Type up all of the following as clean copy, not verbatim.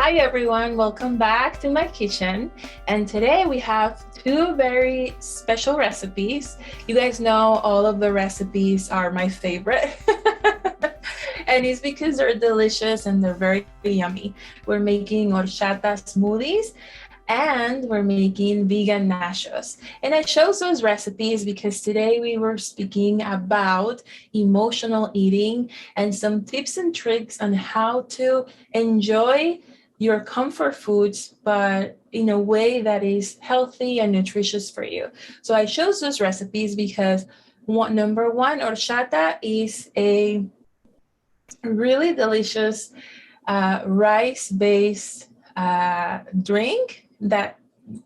Hi everyone, welcome back to my kitchen. And today we have two very special recipes. You guys know all of the recipes are my favorite. And it's because they're delicious and they're very yummy. We're making horchata smoothies and we're making vegan nachos. And I chose those recipes because today we were speaking about emotional eating and some tips and tricks on how to enjoy your comfort foods, but in a way that is healthy and nutritious for you. So I chose those recipes because number one, horchata is a really delicious rice-based drink that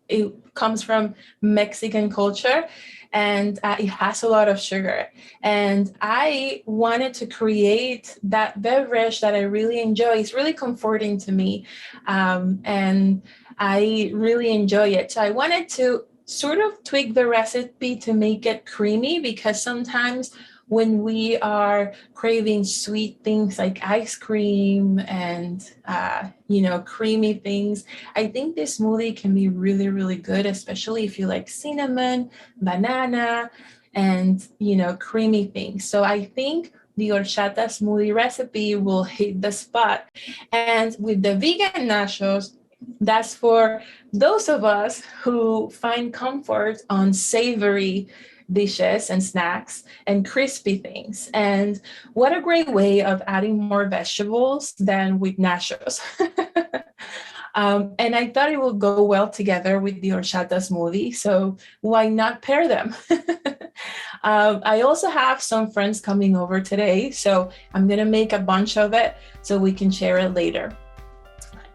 it comes from Mexican culture, and it has a lot of sugar. And I wanted to create that beverage that I really enjoy. It's really comforting to me, and I really enjoy it. So I wanted to sort of tweak the recipe to make it creamy, because sometimes when we are craving sweet things like ice cream and creamy things, I think this smoothie can be really, really good, especially if you like cinnamon, banana, and creamy things. So I think the horchata smoothie recipe will hit the spot. And with the vegan nachos, that's for those of us who find comfort on savory dishes and snacks and crispy things. And what a great way of adding more vegetables than with nachos. And I thought it would go well together with the horchata smoothie. So why not pair them? I also have some friends coming over today, so I'm going to make a bunch of it so we can share it later.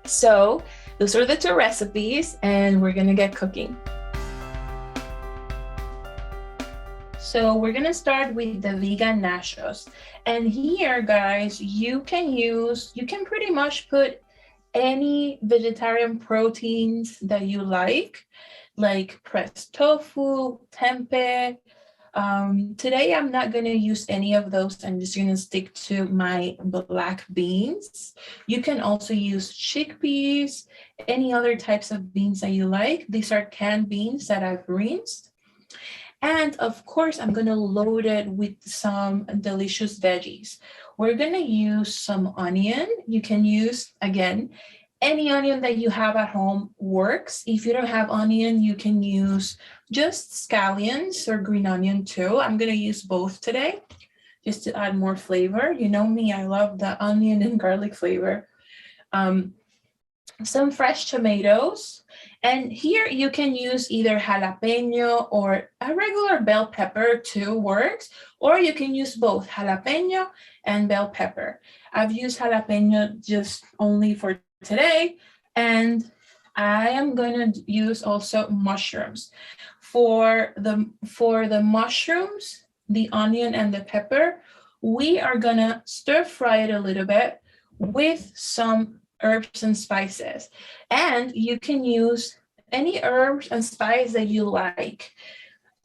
So those are the two recipes, and we're going to get cooking. So we're gonna start with the vegan nachos. And here, guys, you can pretty much put any vegetarian proteins that you like pressed tofu, tempeh. Today, I'm not gonna use any of those. I'm just gonna stick to my black beans. You can also use chickpeas, any other types of beans that you like. These are canned beans that I've rinsed. And of course, I'm going to load it with some delicious veggies. We're going to use some onion. You can use, again, any onion that you have at home works. If you don't have onion, you can use just scallions or green onion too. I'm going to use both today just to add more flavor. You know me, I love the onion and garlic flavor. Some fresh tomatoes. And here you can use either jalapeño or a regular bell pepper too works, or you can use both jalapeño and bell pepper. I've used jalapeño just only for today, and I am going to use also mushrooms. For the mushrooms, the onion and the pepper, we are going to stir fry it a little bit with some herbs and spices. And you can use any herbs and spice that you like.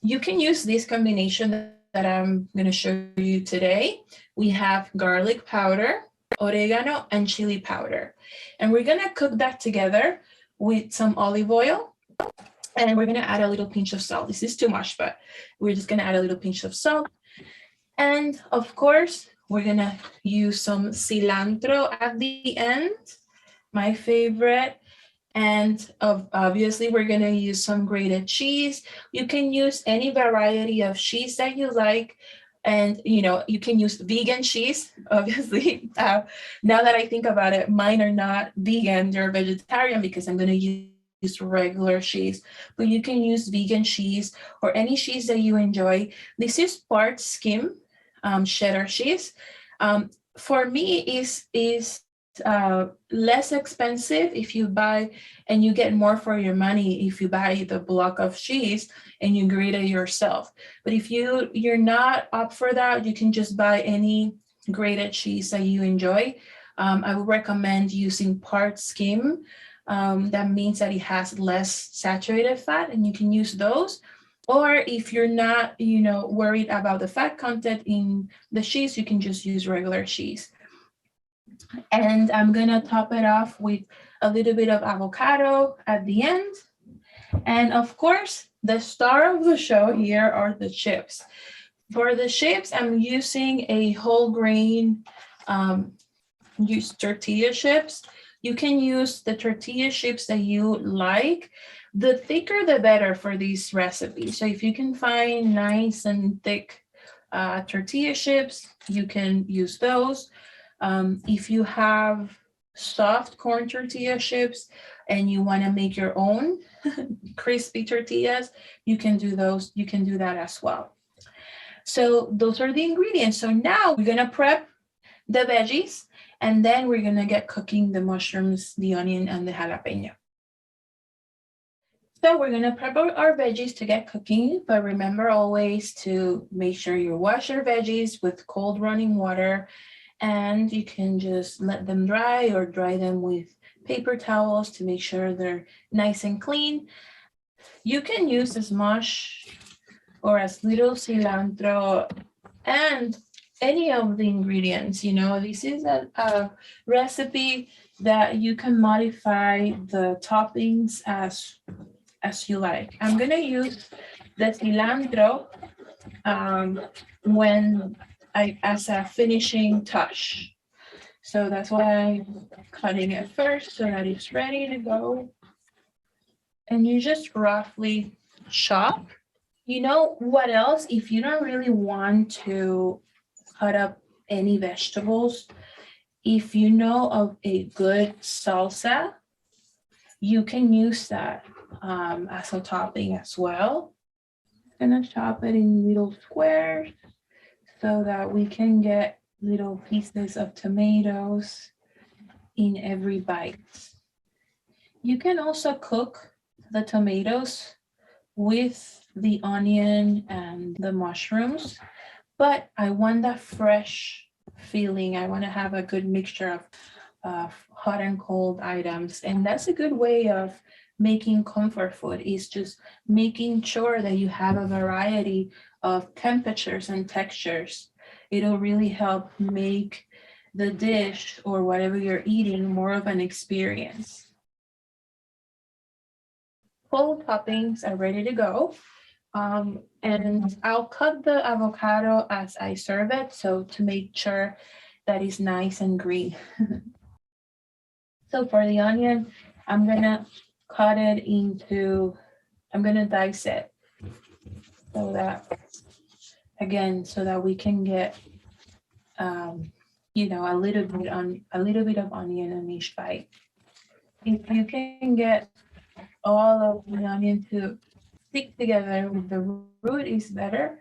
You can use this combination that I'm going to show you today. We have garlic powder, oregano, and chili powder. And we're going to cook that together with some olive oil. And we're going to add a little pinch of salt. This is too much, but we're just going to add a little pinch of salt. And of course, we're going to use some cilantro at the end, my favorite. And obviously, we're going to use some grated cheese. You can use any variety of cheese that you like. And, you can use vegan cheese, obviously. Now that I think about it, mine are not vegan. They're vegetarian because I'm going to use regular cheese. But you can use vegan cheese or any cheese that you enjoy. This is part skim cheddar cheese. For me, is less expensive if you buy, and you get more for your money if you buy the block of cheese and you grate it yourself. But if you're not up for that, you can just buy any grated cheese that you enjoy. I would recommend using part skim. That means that it has less saturated fat, and you can use those. Or if you're not, worried about the fat content in the cheese, you can just use regular cheese. And I'm gonna top it off with a little bit of avocado at the end. And of course, the star of the show here are the chips. For the chips, I'm using a whole grain use tortilla chips. You can use the tortilla chips that you like. The thicker, the better for these recipes. So if you can find nice and thick tortilla chips, you can use those. If you have soft corn tortilla chips and you want to make your own crispy tortillas, you can do those. You can do that as well. So those are the ingredients. So now we're going to prep the veggies, and then we're going to get cooking the mushrooms, the onion, and the jalapeno. So we're going to prep our veggies to get cooking, but remember always to make sure you wash your veggies with cold running water, and you can just let them dry or dry them with paper towels to make sure they're nice and clean. You can use as much or as little cilantro and any of the ingredients. This is a recipe that you can modify the toppings as you like. I'm gonna use the cilantro as a finishing touch. So that's why I'm cutting it first so that it's ready to go. And you just roughly chop. You know what else? If you don't really want to cut up any vegetables, if you know of a good salsa, you can use that as a topping as well. I'm gonna chop it in little squares so that we can get little pieces of tomatoes in every bite. You can also cook the tomatoes with the onion and the mushrooms, but I want that fresh feeling. I want to have a good mixture of hot and cold items, and that's a good way of making comfort food, is just making sure that you have a variety of temperatures and textures. It'll really help make the dish or whatever you're eating more of an experience. Full toppings are ready to go. And I'll cut the avocado as I serve it, so to make sure that it's nice and green. So for the onion, I'm gonna cut it I'm gonna dice it so that we can get a little bit of onion in each bite. If you can get all of the onion to stick together with the root, is better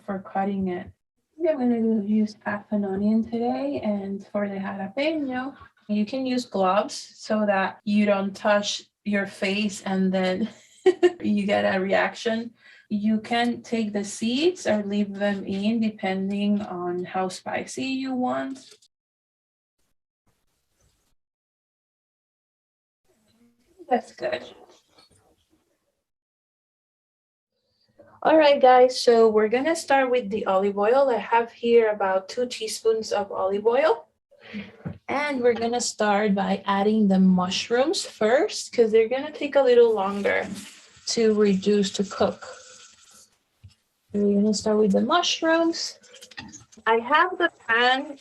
for cutting it. I'm going to use half an onion today, and for the jalapeno, you can use gloves so that you don't touch your face and then you get a reaction. You can take the seeds or leave them in depending on how spicy you want. That's good. All right, guys, so we're gonna start with the olive oil. I have here about 2 teaspoons of olive oil. And we're gonna start by adding the mushrooms first, because they're gonna take a little longer to cook. We're gonna start with the mushrooms. I have the pan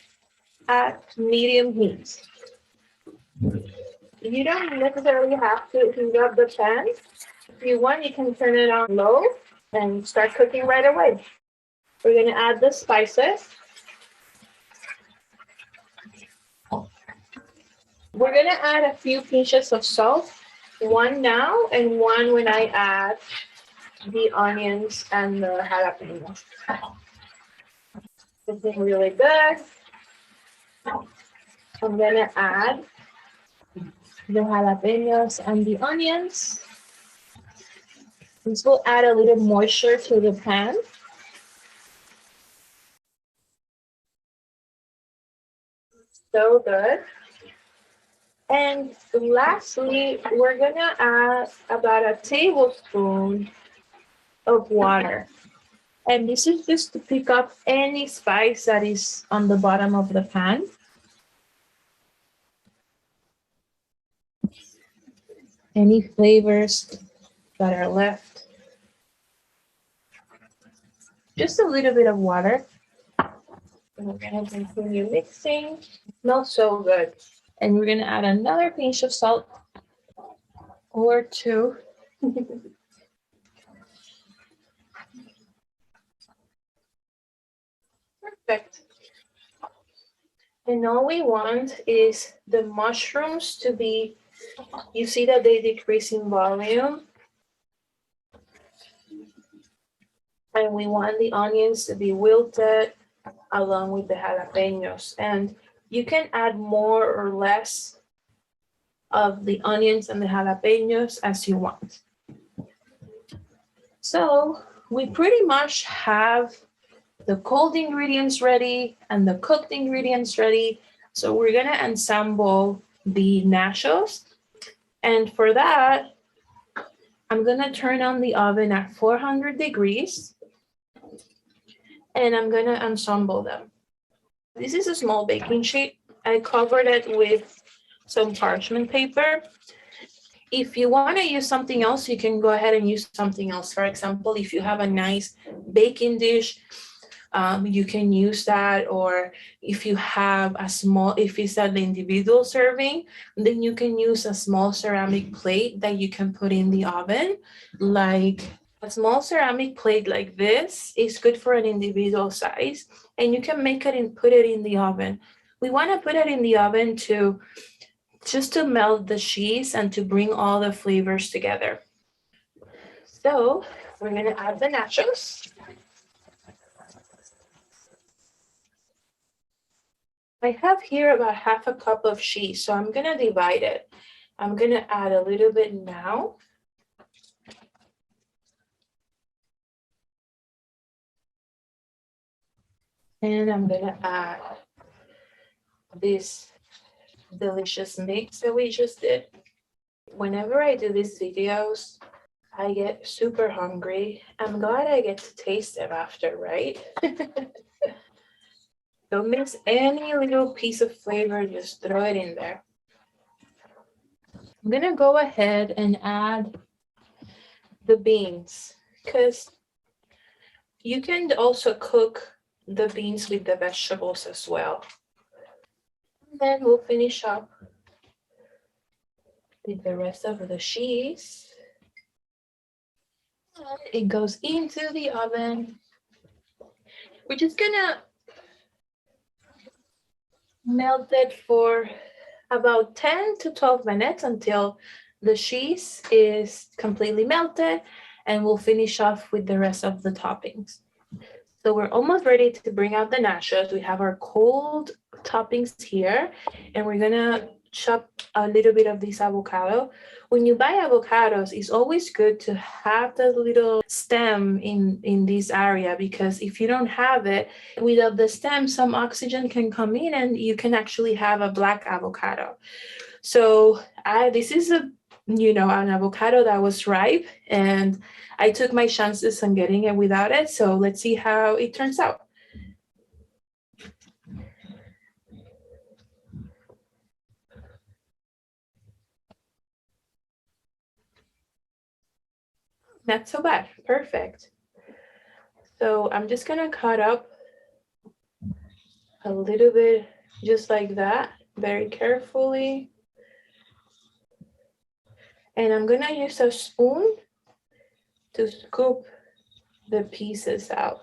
at medium heat. You don't necessarily have to heat up the pan. If you want, you can turn it on low and start cooking right away. We're gonna add the spices. We're gonna add a few pinches of salt, one now and one when I add the onions and the jalapenos. This is really good. I'm gonna add the jalapenos and the onions. This will add a little moisture to the pan. So good. And lastly, we're gonna add about a tablespoon of water. And this is just to pick up any spice that is on the bottom of the pan. any flavors that are left. Just a little bit of water. And we're gonna continue mixing. It smells so good. And we're gonna add another pinch of salt or two. Perfect. And all we want is the mushrooms to be, you see that they decrease in volume. And we want the onions to be wilted along with the jalapenos. And you can add more or less of the onions and the jalapenos as you want. So we pretty much have the cold ingredients ready and the cooked ingredients ready. So we're gonna ensemble the nachos. And for that, I'm gonna turn on the oven at 400 degrees and I'm gonna ensemble them. This is a small baking sheet. I covered it with some parchment paper. If you want to use something else, you can go ahead and use something else. For example, if you have a nice baking dish, you can use that. Or if you have a small, if it's an individual serving, then you can use a small ceramic plate that you can put in the oven. Like a small ceramic plate like this is good for an individual size, and you can make it and put it in the oven. We want to put it in the oven just to melt the cheese and to bring all the flavors together. So we're gonna add the nachos. I have here about half a cup of cheese, so I'm gonna divide it. I'm gonna add a little bit now. And I'm gonna add this delicious mix that we just did. Whenever I do these videos, I get super hungry. I'm glad I get to taste them after, right? Don't miss any little piece of flavor, just throw it in there. I'm gonna go ahead and add the beans because you can also cook the beans with the vegetables as well. And then we'll finish up with the rest of the cheese. And it goes into the oven. We're just gonna melt it for about 10 to 12 minutes until the cheese is completely melted, and we'll finish off with the rest of the toppings. So we're almost ready to bring out the nachos. We have our cold toppings here, and we're gonna chop a little bit of this avocado. When you buy avocados, it's always good to have the little stem in this area, because if you don't have it, without the stem, some oxygen can come in and you can actually have a black avocado. So this is an avocado that was ripe, and I took my chances on getting it without it. So let's see how it turns out. Not so bad. Perfect. So I'm just gonna cut up a little bit just like that, very carefully. And I'm gonna use a spoon to scoop the pieces out.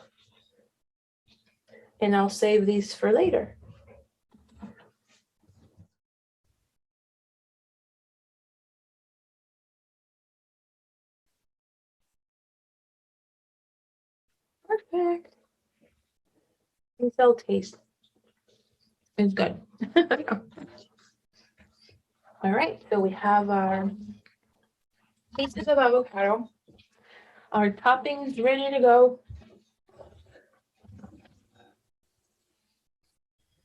And I'll save these for later. Perfect. It's all taste. It's good. All right, so we have our pieces of avocado, our toppings ready to go.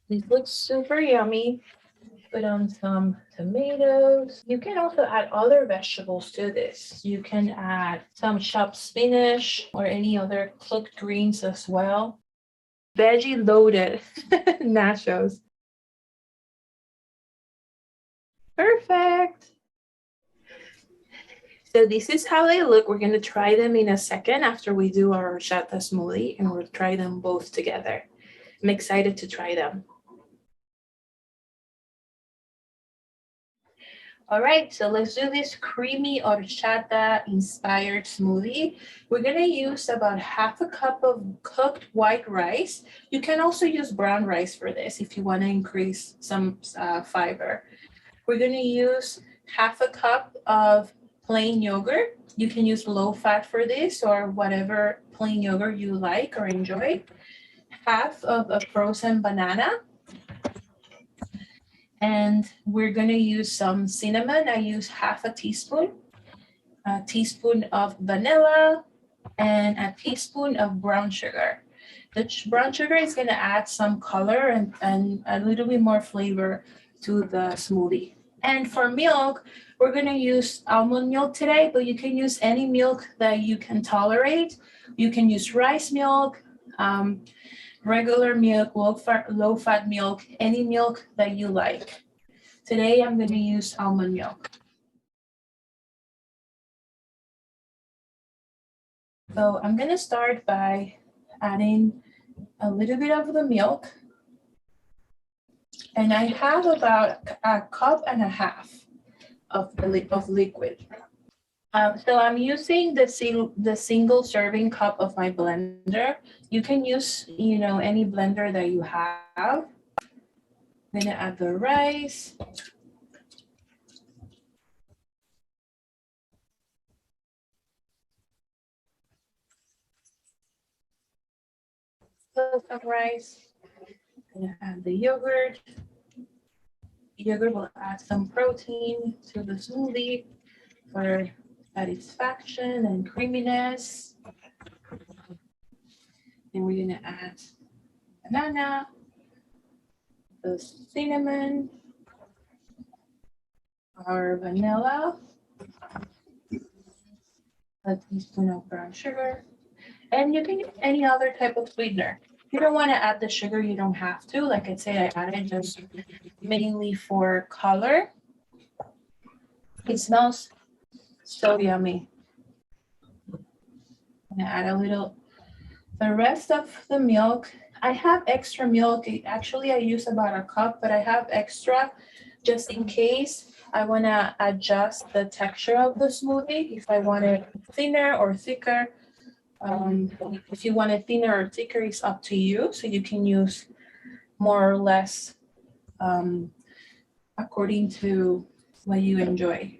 These look super yummy. Put on some tomatoes. You can also add other vegetables to this. You can add some chopped spinach or any other cooked greens as well. Veggie loaded nachos. Perfect. So this is how they look. We're going to try them in a second after we do our horchata smoothie, and we'll try them both together. I'm excited to try them. All right, so let's do this creamy horchata inspired smoothie. We're gonna use about half a cup of cooked white rice. You can also use brown rice for this if you wanna increase some fiber. We're gonna use half a cup of plain yogurt. You can use low fat for this or whatever plain yogurt you like or enjoy. Half of a frozen banana. And we're gonna use some cinnamon. I use half a teaspoon of vanilla, and a teaspoon of brown sugar. The brown sugar is gonna add some color and a little bit more flavor to the smoothie. And for milk, we're gonna use almond milk today, but you can use any milk that you can tolerate. You can use rice milk, regular milk, low fat milk, any milk that you like. Today, I'm gonna use almond milk. So I'm gonna start by adding a little bit of the milk. And I have about a cup and a half of liquid. So I'm using the single serving cup of my blender. You can use, any blender that you have. I'm gonna add the rice. Of rice. I'm gonna add the yogurt. Yogurt will add some protein to the smoothie for satisfaction and creaminess. And we're gonna add banana, the cinnamon, our vanilla, a teaspoon of brown sugar, and you can use any other type of sweetener. If you don't want to add the sugar, you don't have to. Like I say, I added just mainly for color. It smells so yummy. I'm gonna add a little, the rest of the milk. I have extra milk. Actually, I use about a cup, but I have extra just in case I want to adjust the texture of the smoothie. If I want it thinner or thicker, if you want it thinner or thicker, it's up to you. So you can use more or less according to what you enjoy.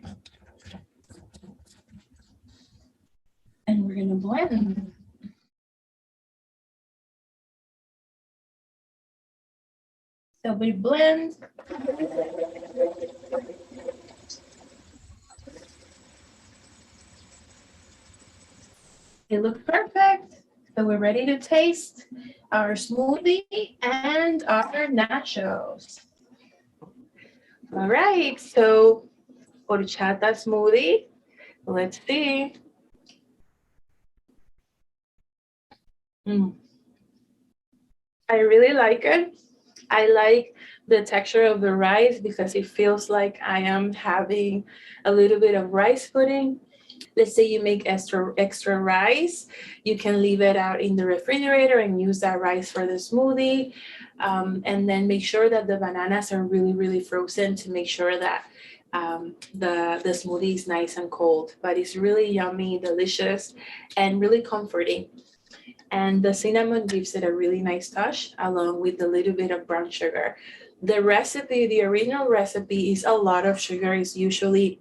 And we're gonna blend. So we blend. It looks perfect. So we're ready to taste our smoothie and our nachos. All right, so horchata smoothie. Let's see. I really like it. I like the texture of the rice because it feels like I am having a little bit of rice pudding. Let's say you make extra rice, you can leave it out in the refrigerator and use that rice for the smoothie. And then make sure that the bananas are really, really frozen to make sure that the smoothie is nice and cold. But it's really yummy, delicious, and really comforting. And the cinnamon gives it a really nice touch along with a little bit of brown sugar. The recipe, the original recipe is a lot of sugar. It's usually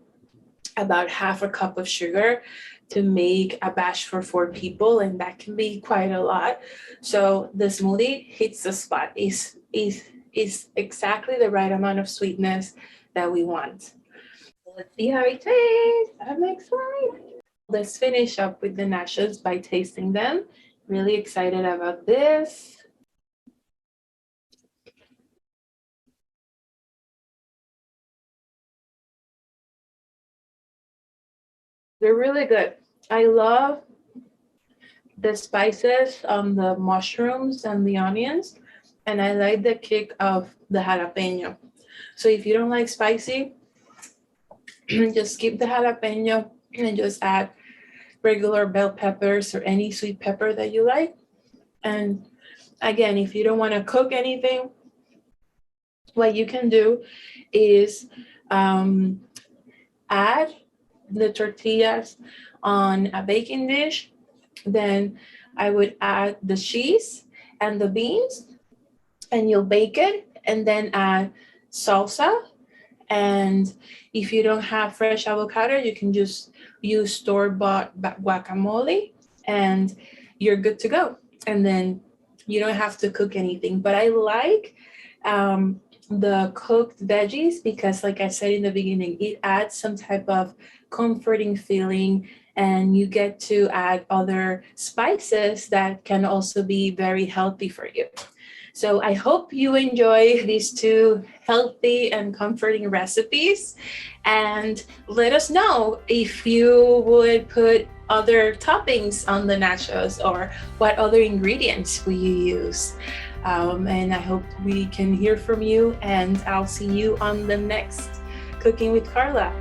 about half a cup of sugar to make a batch for 4 people, and that can be quite a lot. So the smoothie hits the spot. Is exactly the right amount of sweetness that we want. Let's see how it tastes. I'm excited. Let's finish up with the nachos by tasting them. Really excited about this. They're really good. I love the spices on the mushrooms and the onions, and I like the kick of the jalapeno. So if you don't like spicy, just skip the jalapeno and just add regular bell peppers or any sweet pepper that you like. And again, if you don't want to cook anything, what you can do is add the tortillas on a baking dish. Then I would add the cheese and the beans, and you'll bake it, and then add salsa. And if you don't have fresh avocado, you can just use store-bought guacamole, and you're good to go. And then you don't have to cook anything. But I like the cooked veggies because, like I said in the beginning, it adds some type of comforting feeling, and you get to add other spices that can also be very healthy for you. So I hope you enjoy these two healthy and comforting recipes, and let us know if you would put other toppings on the nachos or what other ingredients will you use. And I hope we can hear from you, and I'll see you on the next Cooking with Karla.